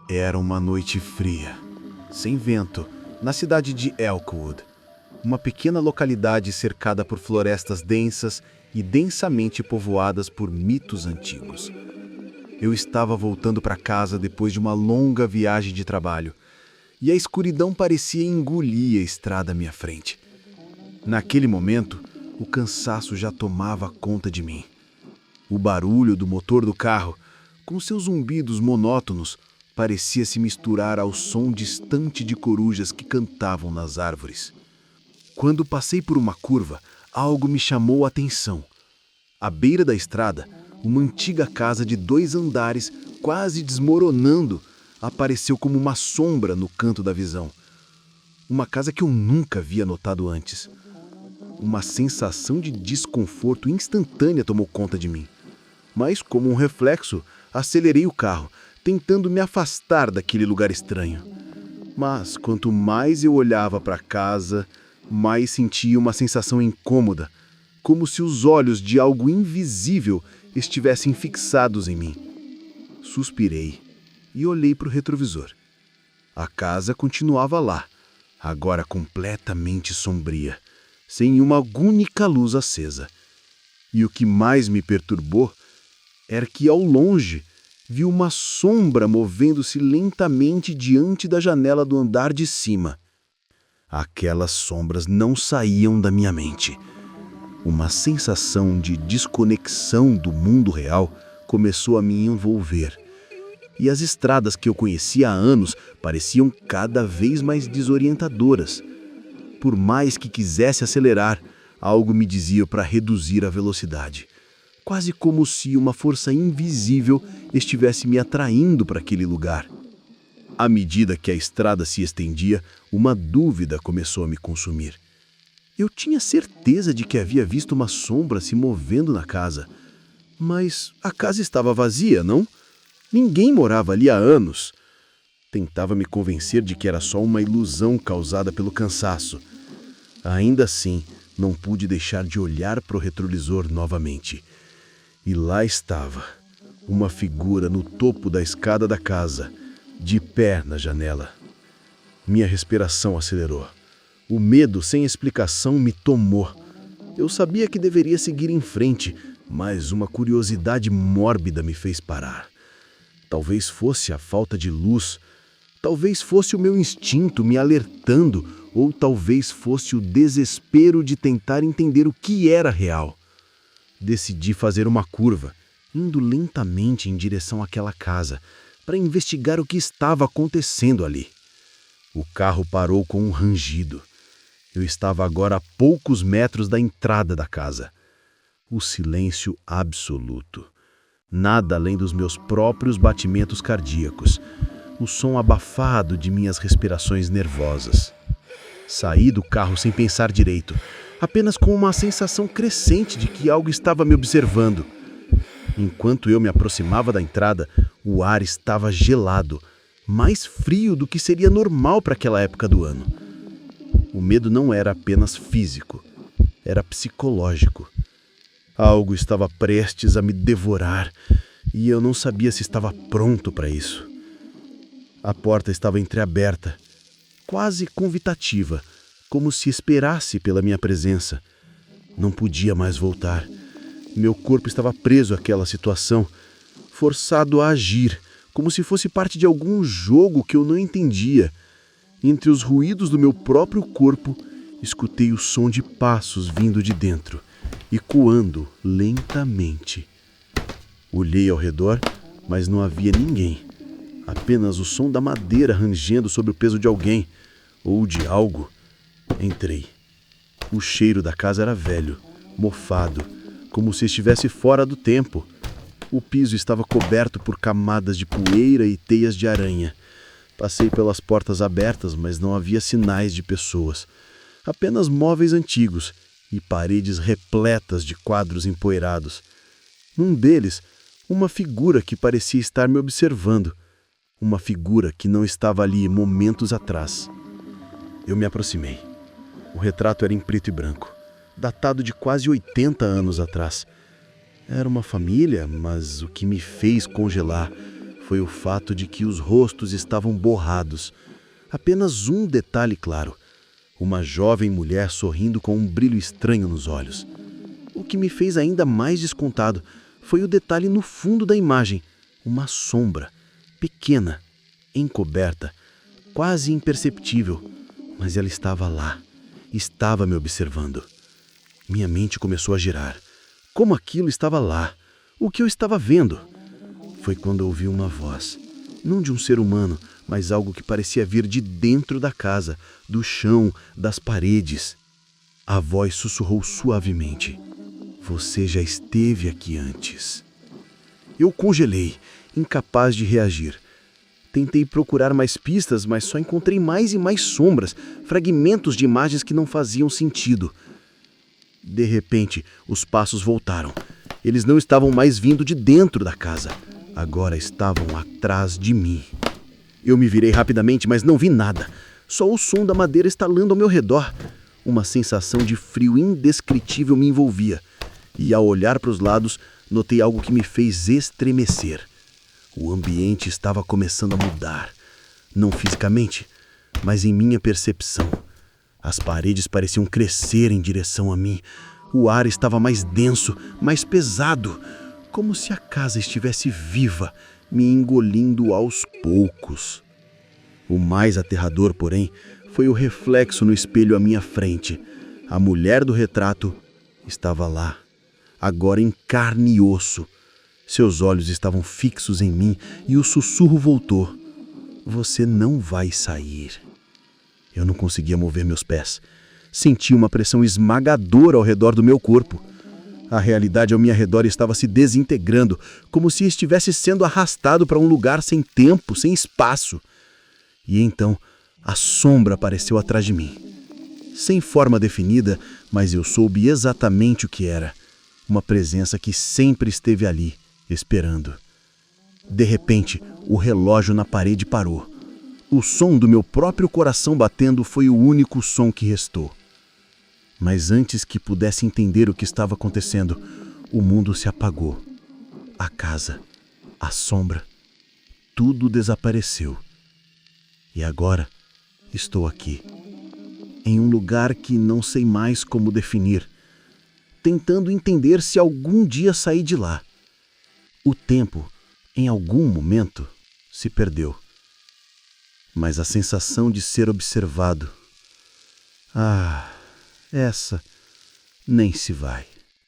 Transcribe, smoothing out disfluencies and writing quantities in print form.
Era uma noite fria, sem vento, na cidade de Elkwood, uma pequena localidade cercada por florestas densas e densamente povoadas por mitos antigos. Eu estava voltando para casa depois de uma longa viagem de trabalho, e a escuridão parecia engolir a estrada à minha frente. Naquele momento, o cansaço já tomava conta de mim. O barulho do motor do carro, com seus zumbidos monótonos, parecia se misturar ao som distante de corujas que cantavam nas árvores. Quando passei por uma curva, algo me chamou a atenção. À beira da estrada, uma antiga casa de 2 andares, quase desmoronando, apareceu como uma sombra no canto da visão. Uma casa que eu nunca havia notado antes. Uma sensação de desconforto instantânea tomou conta de mim. Mas, como um reflexo, acelerei o carro, tentando me afastar daquele lugar estranho. Mas, quanto mais eu olhava para a casa, mais sentia uma sensação incômoda, como se os olhos de algo invisível estivessem fixados em mim. Suspirei e olhei para o retrovisor. A casa continuava lá, agora completamente sombria, sem uma única luz acesa. E o que mais me perturbou era que, ao longe, vi uma sombra movendo-se lentamente diante da janela do andar de cima. Aquelas sombras não saíam da minha mente. Uma sensação de desconexão do mundo real começou a me envolver. E as estradas que eu conhecia há anos pareciam cada vez mais desorientadoras. Por mais que quisesse acelerar, algo me dizia para reduzir a velocidade. Quase como se uma força invisível estivesse me atraindo para aquele lugar. À medida que a estrada se estendia, uma dúvida começou a me consumir. Eu tinha certeza de que havia visto uma sombra se movendo na casa. Mas a casa estava vazia, não? Ninguém morava ali há anos. Tentava me convencer de que era só uma ilusão causada pelo cansaço. Ainda assim, não pude deixar de olhar para o retrovisor novamente. E lá estava, uma figura no topo da escada da casa, de pé na janela. Minha respiração acelerou. O medo sem explicação me tomou. Eu sabia que deveria seguir em frente, mas uma curiosidade mórbida me fez parar. Talvez fosse a falta de luz, talvez fosse o meu instinto me alertando, ou talvez fosse o desespero de tentar entender o que era real. Decidi fazer uma curva, indo lentamente em direção àquela casa, para investigar o que estava acontecendo ali. O carro parou com um rangido. Eu estava agora a poucos metros da entrada da casa. O silêncio absoluto. Nada além dos meus próprios batimentos cardíacos. O som abafado de minhas respirações nervosas. Saí do carro sem pensar direito, apenas com uma sensação crescente de que algo estava me observando. Enquanto eu me aproximava da entrada, o ar estava gelado, mais frio do que seria normal para aquela época do ano. O medo não era apenas físico, era psicológico. Algo estava prestes a me devorar e eu não sabia se estava pronto para isso. A porta estava entreaberta, quase convidativa, como se esperasse pela minha presença. Não podia mais voltar. Meu corpo estava preso àquela situação, forçado a agir, como se fosse parte de algum jogo que eu não entendia. Entre os ruídos do meu próprio corpo, escutei o som de passos vindo de dentro, ecoando lentamente. Olhei ao redor, mas não havia ninguém. Apenas o som da madeira rangendo sob o peso de alguém, ou de algo. Entrei. O cheiro da casa era velho, mofado, como se estivesse fora do tempo. O piso estava coberto por camadas de poeira e teias de aranha. Passei pelas portas abertas, mas não havia sinais de pessoas. Apenas móveis antigos e paredes repletas de quadros empoeirados. Num deles, uma figura que parecia estar me observando. Uma figura que não estava ali momentos atrás. Eu me aproximei. O retrato era em preto e branco, datado de quase 80 anos atrás. Era uma família, mas o que me fez congelar foi o fato de que os rostos estavam borrados. Apenas um detalhe claro: uma jovem mulher sorrindo com um brilho estranho nos olhos. O que me fez ainda mais descontado foi o detalhe no fundo da imagem: uma sombra, pequena, encoberta, quase imperceptível, mas ela estava lá, estava me observando. Minha mente começou a girar. Como aquilo estava lá? O que eu estava vendo? Foi quando ouvi uma voz, não de um ser humano, mas algo que parecia vir de dentro da casa, do chão, das paredes. A voz sussurrou suavemente: "Você já esteve aqui antes." Eu congelei, incapaz de reagir. Tentei procurar mais pistas, mas só encontrei mais e mais sombras, fragmentos de imagens que não faziam sentido. De repente, os passos voltaram. Eles não estavam mais vindo de dentro da casa. Agora estavam atrás de mim. Eu me virei rapidamente, mas não vi nada. Só o som da madeira estalando ao meu redor. Uma sensação de frio indescritível me envolvia. E ao olhar para os lados, notei algo que me fez estremecer. O ambiente estava começando a mudar. Não fisicamente, mas em minha percepção. As paredes pareciam crescer em direção a mim. O ar estava mais denso, mais pesado, como se a casa estivesse viva, me engolindo aos poucos. O mais aterrador, porém, foi o reflexo no espelho à minha frente. A mulher do retrato estava lá, agora em carne e osso. Seus olhos estavam fixos em mim e o sussurro voltou: "Você não vai sair." Eu não conseguia mover meus pés. Senti uma pressão esmagadora ao redor do meu corpo. A realidade ao meu redor estava se desintegrando, como se estivesse sendo arrastado para um lugar sem tempo, sem espaço. E então, a sombra apareceu atrás de mim. Sem forma definida, mas eu soube exatamente o que era. Uma presença que sempre esteve ali, esperando. De repente, o relógio na parede parou. O som do meu próprio coração batendo foi o único som que restou. Mas antes que pudesse entender o que estava acontecendo, o mundo se apagou. A casa, a sombra, tudo desapareceu. E agora estou aqui, em um lugar que não sei mais como definir, tentando entender se algum dia saí de lá. O tempo, em algum momento, se perdeu. Mas a sensação de ser observado, essa nem se vai.